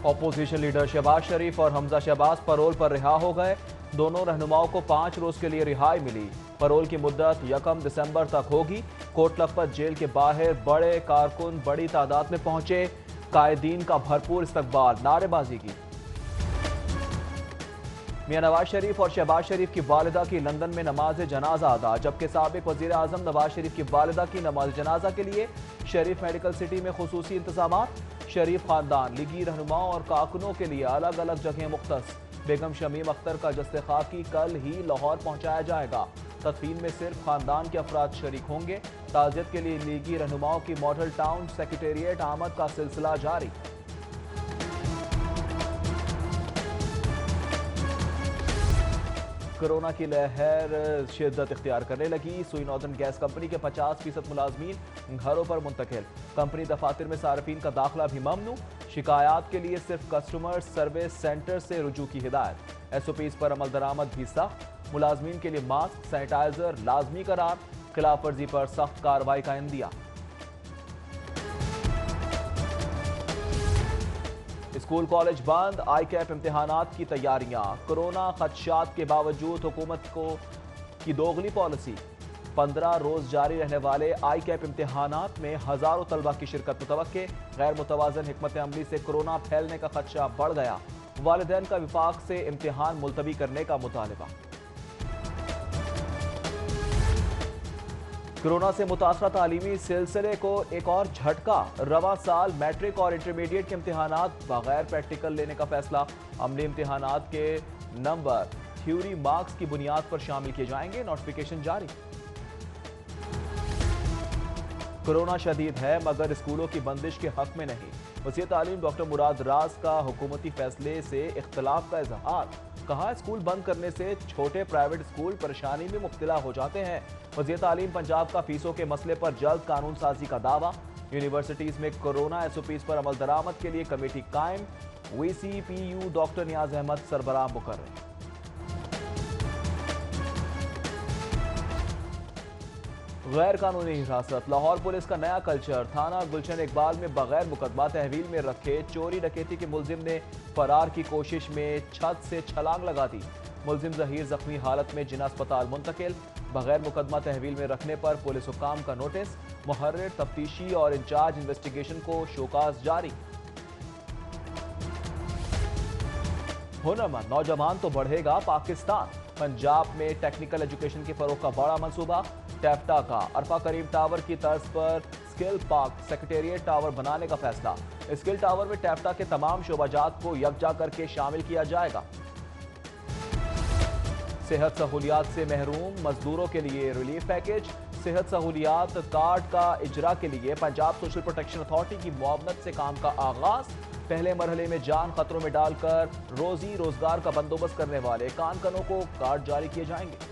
Opposition leader Shahbaz شریف اور حمزہ شہباز پرول پر رہا ہو گئے۔ دونوں رہنماؤں کو 5 روز کے لیے رہائی ملی۔ پرول کی مدت 1 دسمبر تک ہوگی۔ کوٹ لکھپت جیل کے باہر بڑے کارکن بڑی تعداد میں پہنچے۔ قائدین کا بھرپور استقبال، نعرے بازی کی۔ میاں نواز شریف اور شہباز شریف کی والدہ کی لندن میں نماز جنازہ ادا، جبکہ سابق وزیر اعظم نواز شریف کی والدہ کی نماز جنازہ کے لیے شریف میڈیکل سٹی میں خصوصی انتظامات۔ شریف خاندان، لیگی رہنماؤں اور کارکنوں کے لیے الگ الگ جگہیں مختص۔ بیگم شمیم اختر کا جسد خاکی کل ہی لاہور پہنچایا جائے گا۔ تدفین میں صرف خاندان کے افراد شریک ہوں گے۔ تعزیت کے لیے لیگی رہنماؤں کی ماڈل ٹاؤن سیکریٹریٹ آمد کا سلسلہ جاری۔ کورونا کی لہر شدت اختیار کرنے لگی۔ سوئی ناردرن گیس کمپنی کے 50% ملازمین گھروں پر منتقل۔ کمپنی دفاتر میں صارفین کا داخلہ بھی ممنوع۔ شکایات کے لیے صرف کسٹمر سروس سینٹر سے رجوع کی ہدایت۔ ایس او پیز پر عمل درآمد بھی سخت۔ ملازمین کے لیے ماسک، سینیٹائزر لازمی قرار۔ خلاف ورزی پر سخت کارروائی کا عندیہ۔ اسکول کالج بند، آئی کیپ امتحانات کی تیاریاں۔ کورونا خدشات کے باوجود حکومت کی دوغلی پالیسی۔ 15 روز جاری رہنے والے آئی کیپ امتحانات میں ہزاروں طلبہ کی شرکت متوقع۔ غیر متوازن حکمت عملی سے کورونا پھیلنے کا خدشہ بڑھ گیا۔ والدین کا وفاق سے امتحان ملتوی کرنے کا مطالبہ۔ کورونا سے متاثرہ تعلیمی سلسلے کو ایک اور جھٹکا۔ رواں سال میٹرک اور انٹرمیڈیٹ کے امتحانات بغیر پریکٹیکل لینے کا فیصلہ۔ عملی امتحانات کے نمبر تھیوری مارکس کی بنیاد پر شامل کیے جائیں گے۔ نوٹیفیکیشن جاری۔ کورونا شدید ہے مگر اسکولوں کی بندش کے حق میں نہیں۔ وزیر تعلیم ڈاکٹر مراد راز کا حکومتی فیصلے سے اختلاف کا اظہار۔ کہا اسکول بند کرنے سے چھوٹے پرائیویٹ اسکول پریشانی میں مبتلا ہو جاتے ہیں۔ وزیر تعلیم پنجاب کا فیسوں کے مسئلے پر جلد قانون سازی کا دعویٰ۔ یونیورسٹیز میں کورونا ایس او پیز پر عمل درآمد کے لیے کمیٹی قائم۔ وی سی پی یو ڈاکٹر نیاز احمد سربراہ مقرر۔ غیر قانونی حراست، لاہور پولیس کا نیا کلچر۔ تھانہ گلشن اقبال میں بغیر مقدمہ تحویل میں رکھے چوری ڈکیتی کے ملزم نے فرار کی کوشش میں چھت سے چھلانگ لگا دی۔ ملزم ظہیر زخمی حالت میں جناح اسپتال منتقل۔ بغیر مقدمہ تحویل میں رکھنے پر پولیس حکام کا نوٹس۔ محرر تفتیشی اور انچارج انویسٹیگیشن کو شوکاز جاری۔ ہنرمند نوجوان تو بڑھے گا پاکستان۔ پنجاب میں ٹیکنیکل ایجوکیشن کے فروغ کا بڑا منصوبہ۔ ٹیپٹا کا عرفہ کریم ٹاور کی طرز پر اسکل پارک سیکریٹریٹ ٹاور بنانے کا فیصلہ۔ اسکل ٹاور میں ٹیپٹا کے تمام شعبہ جات کو یکجا کر کے شامل کیا جائے گا۔ صحت سہولیات سے محروم مزدوروں کے لیے ریلیف پیکج۔ صحت سہولیات کارڈ کا اجرا کے لیے پنجاب سوشل پروٹیکشن اتھارٹی کی معاونت سے کام کا آغاز۔ پہلے مرحلے میں جان خطروں میں ڈال کر روزی روزگار کا بندوبست کرنے والے کانکنوں کو کارڈ جاری کیے جائیں گے۔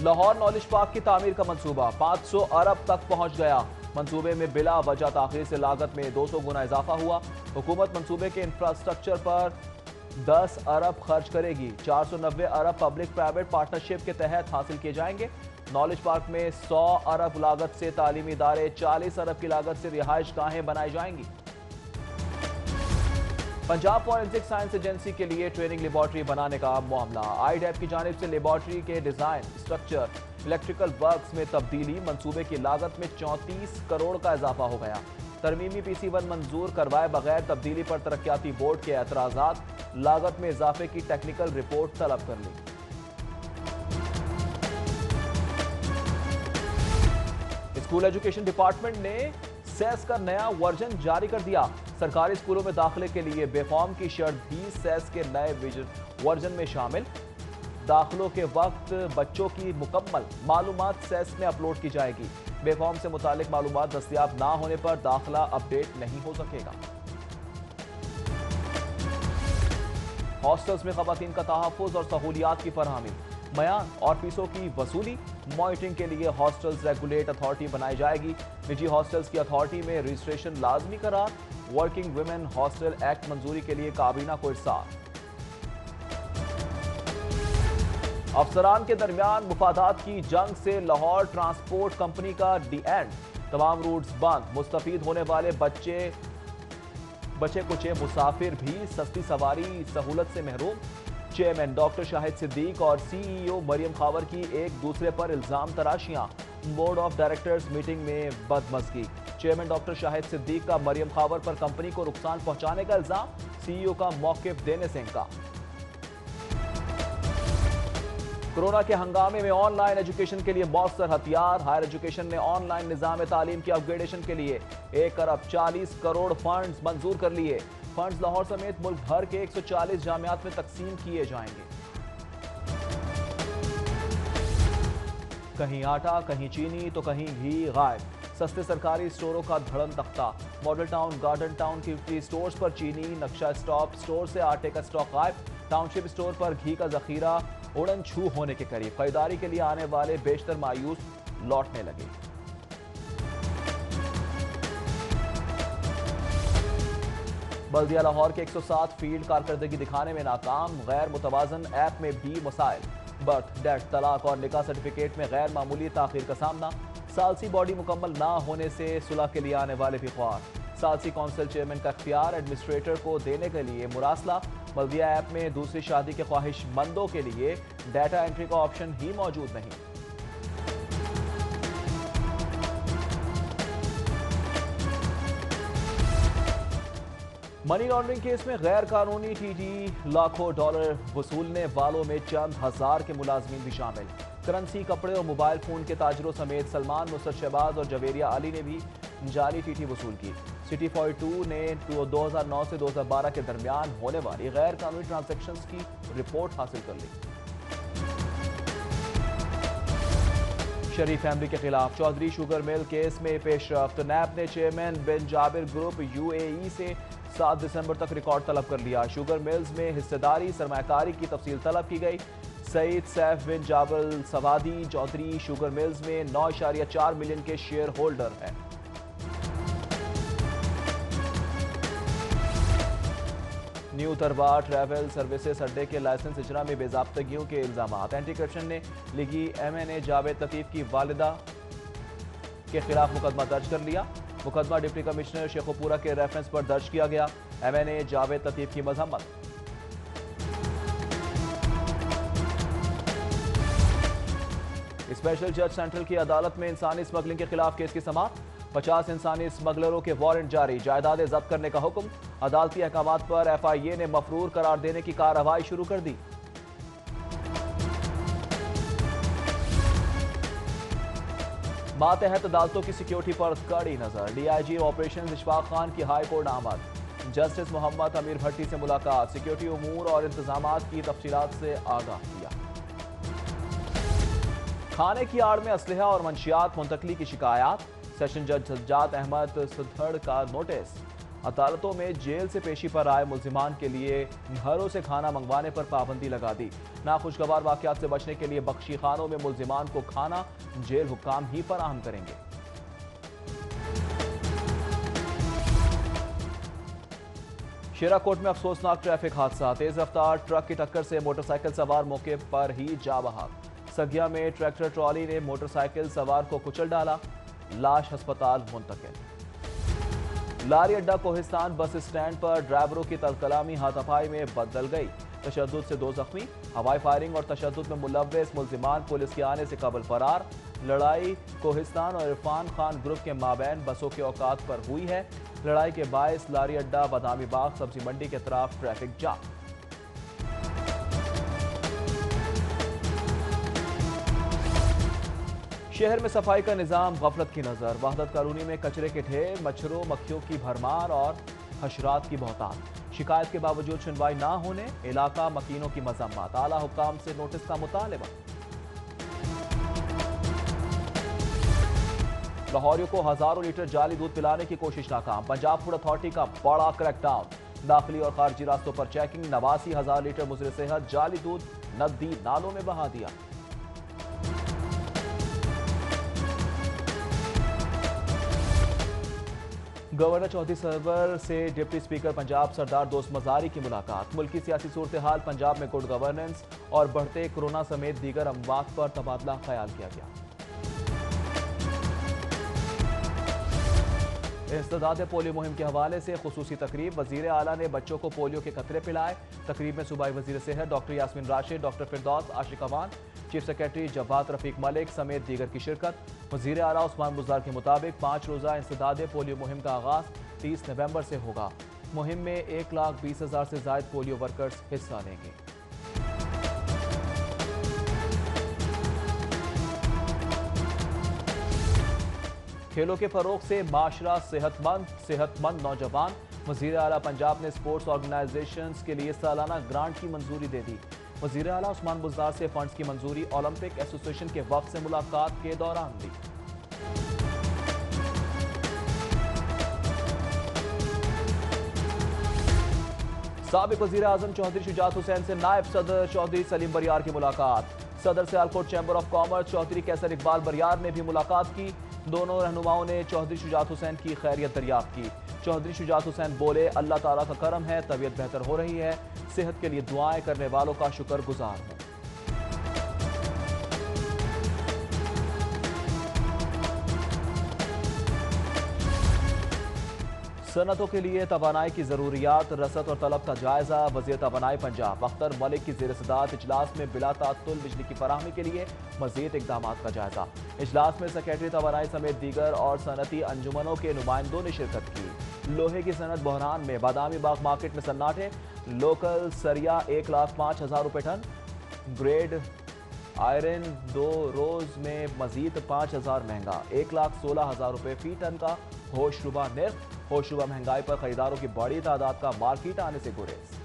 لاہور نالج پارک کی تعمیر کا منصوبہ 500 ارب تک پہنچ گیا۔ منصوبے میں بلا وجہ تاخیر سے لاگت میں 200 گنا اضافہ ہوا۔ حکومت منصوبے کے انفراسٹرکچر پر 10 ارب خرچ کرے گی۔ 490 ارب پبلک پرائیویٹ پارٹنرشپ کے تحت حاصل کیے جائیں گے۔ نالج پارک میں 100 ارب لاگت سے تعلیمی ادارے، 40 ارب کی لاگت سے رہائش گاہیں بنائی جائیں گی۔ پنجاب فورینسک سائنس ایجنسی کے لیے ٹریننگ لیبارٹری بنانے کا معاملہ۔ آئی ڈیپ کی جانب سے لیبارٹری کے ڈیزائن، اسٹرکچر، الیکٹریکل ورکس میں تبدیلی۔ منصوبے کی لاگت میں 34 کروڑ کا اضافہ ہو گیا۔ ترمیمی پی سی 1 منظور کروائے بغیر تبدیلی پر ترقیاتی بورڈ کے اعتراضات۔ لاگت میں اضافے کی ٹیکنیکل رپورٹ طلب کر لی۔ اسکول ایجوکیشن ڈپارٹمنٹ نے سیس کا نیا ورژن جاری کر دیا۔ سرکاری اسکولوں میں داخلے کے لیے بے فارم کی شرط بھی سیس کے نئے ورژن میں شامل۔ داخلوں کے وقت بچوں کی مکمل معلومات سیس میں اپلوڈ کی جائے گی۔ بے فارم سے متعلق معلومات دستیاب نہ ہونے پر داخلہ اپ ڈیٹ نہیں ہو سکے گا۔ ہاسٹلز میں خواتین کا تحفظ اور سہولیات کی فراہمی، میعار اور فیسوں کی وصولی، مانیٹرنگ کے لیے ہاسٹلز ریگولیٹ اتھارٹی بنائی جائے گی۔ نجی ہاسٹلز کی اتھارٹی میں رجسٹریشن لازمی قرار۔ ورکنگ ویمن ہاسٹل ایکٹ منظوری کے لیے کابینہ کو ارسال۔ افسران کے درمیان مفادات کی جنگ سے لاہور ٹرانسپورٹ کمپنی کا ڈی اینڈ۔ तमाम रूट्स बंद। मुस्तफीद होने वाले बचे कुचे मुसाफिर भी सस्ती सवारी सहूलत से महरूम। चेयरमैन डॉक्टर शाहिद सिद्दीक और सीईओ मरियम खावर की एक दूसरे पर इल्जाम तराशियां। बोर्ड ऑफ डायरेक्टर्स मीटिंग में बदमज़गी। चेयरमैन डॉक्टर शाहिद सिद्दीक का मरियम खावर पर कंपनी को नुकसान पहुंचाने का इल्जाम, सीईओ का मौक़िफ़ देने से इनकार। कोरोना के हंगामे में ऑनलाइन एजुकेशन के लिए मौसर हथियार। हायर एजुकेशन ने ऑनलाइन निज़ाम तालीम की अपग्रेडेशन के लिए 1 अरब 40 करोड़ फंड्स मंजूर कर लिए। फंड्स लाहौर समेत मुल्क भर के 140 जामियात में तकसीम किए जाएंगे। कहीं आटा, कहीं चीनी तो कहीं घी गायब। सस्ते सरकारी स्टोरों का धड़म तख्ता। मॉडल टाउन, गार्डन टाउन की स्टोर्स पर चीनी, नक्शा स्टॉप स्टोर से आटे का स्टॉक गायब। टाउनशिप स्टोर पर घी का जखीरा उड़न छू होने के करीब। खरीदारी के लिए आने वाले बेशतर मायूस लौटने लगे। बल्दिया लाहौर के 107 फील्ड कारकर्दगी दिखाने में नाकाम। गैर मुतवाजन ऐप में भी मसाइल। बर्थ, डेथ, तलाक और निकाह सर्टिफिकेट में गैर मामूली ताखीर का सामना। सालसी बॉडी मुकम्मल ना होने से सुलह के लिए आने वाले भी ख्वार। सालसी काउंसिल चेयरमैन का इख्तियार एडमिनिस्ट्रेटर को देने के लिए मुरासला। बल्दिया ऐप में दूसरी शादी के ख्वाहिशमंदों के लिए डाटा एंट्री का ऑप्शन ही मौजूद नहीं। मनी लॉन्ड्रिंग केस में गैर कानूनी टीटी लाखों डॉलर वसूलने वालों में चंद हजार के मुलाजमीन भी शामिल। करेंसी, कपड़े और मोबाइल फोन के ताजरों समेत सलमान, नुसरत शहबाज और जवेरिया अली ने भी जाली टीटी वसूल की। सिटी 42 ने 2009 से 2012 के दरमियान होने वाली गैर कानूनी ट्रांजैक्शंस की रिपोर्ट हासिल कर ली। शरीफ फैमिली के खिलाफ चौधरी शुगर मिल केस में पेशरफ्त। नैब ने चेयरमैन बिन जाबिर ग्रुप यूएई से 7 दिसंबर तक रिकॉर्ड तलब कर लिया। शुगर मिल्स में हिस्सेदारी, सरमायाकारी की तफसील तलब की गई। सईद सैफ बिन जाबल सवादी चौधरी शुगर मिल्स में 9.4 मिलियन के शेयर होल्डर हैं। न्यू तरवा ट्रैवल सर्विसेज अड्डे के लाइसेंस इजरा में बेजाब्तगियों के इल्जामात। एंटी करप्शन ने लिगी एमएनए जावेद लतीफ की वालिदा के खिलाफ मुकदमा दर्ज कर लिया। मुकदमा डिप्टी कमिश्नर शेखोपुरा के रेफरेंस पर दर्ज किया गया। एमएनए जावेद लतीफ की मजम्मत। स्पेशल जज सेंट्रल की अदालत में इंसानी स्मगलिंग के खिलाफ केस की समाअत। 50 इंसानी स्मगलरों के वारंट जारी, जायदादें जब्त करने का हुक्म। अदालती अहकामात पर एफआईए ने मफरूर करार देने की कार्रवाई शुरू कर दी। मातहत अदालतों की सिक्योरिटी पर कड़ी नजर। डीआईजी ऑपरेशन इशफाक खान की हाई कोर्ट आमद। जस्टिस मोहम्मद अमीर भट्टी से मुलाकात। सिक्योरिटी उमूर और इंतजामात की तफसीलात से आगाह किया। खाने की आड़ में असलहा और मंशियात मुंतकली की शिकायत। सेशन जज सज्जाद अहमद सुधड़ का नोटिस। अदालतों में जेल से पेशी पर आए मुल्जिमान के लिए घरों से खाना मंगवाने पर पाबंदी लगा दी। नाखुशगवार वाकयात से बचने के लिए बख्शी खानों में मुल्जिमान को खाना जेल हुक्काम ही फराहम करेंगे। शेराकोट में अफसोसनाक ट्रैफिक हादसा। तेज रफ्तार ट्रक की टक्कर से मोटरसाइकिल सवार मौके पर ही जा बहाक। सगिया में ट्रैक्टर ट्रॉली ने मोटरसाइकिल सवार को कुचल डाला। लाश अस्पताल मुंतकिल। लारी अड्डा कोहिस्तान बस स्टैंड पर ड्राइवरों की तलकलामी हाथापाई में बदल गई। तशद्दुद से 2 जख्मी। हवाई फायरिंग और तशद्दुद में मुलव्वस मुल्जिमान पुलिस के आने से कबल फरार। लड़ाई कोहिस्तान और इरफान खान ग्रुप के माबैन बसों के औकात पर हुई है। लड़ाई के बायस लारी अड्डा, बादामी बाग, सब्जी मंडी के तरफ ट्रैफिक जाम। शहर में सफाई का निजाम गफलत की नजर। वहदत कॉलोनी में कचरे के ढेर, मच्छरों मक्खियों की भरमार और हशरात की बहुतायत। शिकायत के बावजूद सुनवाई ना होने इलाका मकीनों की मजम्मत। आला हुक्काम से नोटिस का मुतालबा। लाहौरियों को हजारों लीटर जाली दूध पिलाने की कोशिश नाकाम। पंजाब फूड अथॉरिटी का बड़ा क्रैकडाउन। दाखिली और खारजी रास्तों पर चेकिंग। 89,000 लीटर मुजरे सेहत जाली दूध नदी नालों में बहा दिया। गवर्नर चौधरी सरवर से डिप्टी स्पीकर पंजाब सरदार दोस्त मजारी की मुलाकात। मुल्की सियासी सूरत हाल, पंजाब में गुड गवर्नेंस और बढ़ते कोरोना समेत दीगर अमवात पर तबादला ख्याल किया गया। इंसदाद पोलियो मुहिम के हवाले से खुसूसी तकरीब। वजीर आला ने बच्चों को पोलियो के कतरे पिलाए। तकरीब में सूबाई वजीर सेहत डॉक्टर यास्मीन राशिद, डॉक्टर फिरदौस आशिक अमान, चीफ सेक्रेटरी जवाद रफीक मलिक समेत दीगर की शिरकत। वजीर आला उस्मान बुज़दार के मुताबिक 5 रोज़ा इंसदाद पोलियो मुहिम का आगाज़ 30 नवंबर से होगा। मुहिम में 1,20,000 से ज़ायद पोलियो वर्कर्स हिस्सा लेंगे। खेलों के फरोग से माशरा सेहतमंद नौजवान। वज़ीर आला पंजाब ने स्पोर्ट्स ऑर्गेनाइजेशंस के लिए सालाना ग्रांट की मंजूरी दे दी। वज़ीर आला उस्मान बुज़दार से फंड्स की मंजूरी ओलंपिक एसोसिएशन के वफ़द से मुलाकात के दौरान दी। साबिक वज़ीर आज़म चौधरी शुजात हुसैन से नायब सदर चौधरी सलीम बरियार की मुलाकात। सदर Sialkot chamber of commerce Chaudhry Qaiser Iqbal Bariyar ने भी मुलाकात की। दोनों रहनुमाओं ने चौधरी शुजात हुसैन की खैरियत दरियाफ्त की। चौधरी शुजात हुसैन बोले, अल्लाह ताला का करम है, तबीयत बेहतर हो रही है, सेहत के लिए दुआएं करने वालों का शुक्रगुजार हूं। सनतों के लिए तवानाई की ज़रूरियात, रसद और तलब का जायजा। वज़ीर तवानाई पंजाब अख्तर मलिक की ज़ेर सदारत इजलास में बिला तात्तुल बिजली की फराहमी के लिए मज़ीद इक़दामात का जायजा। इजलास में सेक्रेटरी तवानाई समेत दीगर और सनती अंजुमनों के नुमाइंदों ने शिरकत की। लोहे की सनत बहरान में, बादामी बाग मार्केट में सन्नाटे। लोकल सरिया 1,05,000 रुपये टन, ग्रेड आयरन 2 रोज में मजीद 5,000 महंगा, 1,16,000 रुपये फी टन का होशरुबा निर्ख। होशरुबा महंगाई पर खरीदारों की बड़ी तादाद का मार्केट आने से गुरेज।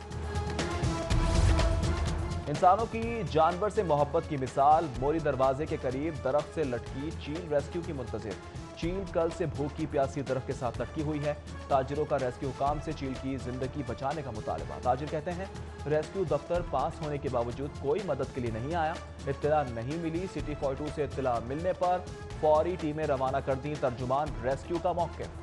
इंसानों की जानवर से मोहब्बत की मिसाल। मोरी दरवाजे के करीब दरख्त से लटकी चील रेस्क्यू की मुंतजिर। चील कल से भूखी प्यासी दरख्त के साथ लटकी हुई है। ताजिरों का रेस्क्यू हुकाम से चील की जिंदगी बचाने का मुतालबा। ताजिर कहते हैं, रेस्क्यू दफ्तर पास होने के बावजूद कोई मदद के लिए नहीं आया। इत्तला नहीं मिली। सिटी 42 से इत्तला मिलने पर फौरी टीमें रवाना कर दी। तर्जुमान रेस्क्यू का मौक़िफ़।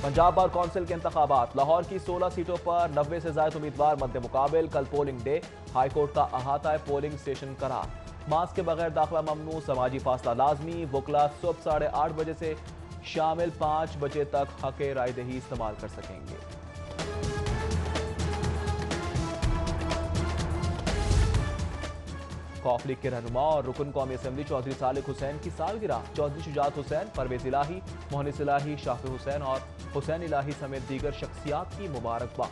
पंजाब बार कौंसिल के इंतखाबात। लाहौर की 16 सीटों पर 90 से ज्यादा उम्मीदवार मद्दे मुकाबिल। कल पोलिंग डे। हाईकोर्ट का अहाता पोलिंग स्टेशन करार। मास्क के बगैर दाखिला ममनू, समाजी फासला लाजमी। वकला सुबह 8:30 बजे से शामिल 5 बजे तक हक रायदही इस्तेमाल कर सकेंगे। कौफ लीग के रहनुमा और रुकन कौमी असेंबली चौधरी सालिक हुसैन की सालगिरह। चौधरी शुजात हुसैन, परवेज इलाही, मोहनिस इलाही, शाफी हुसैन और हुसैन इलाही समेत दीगर शख्सियात की मुबारकबाद।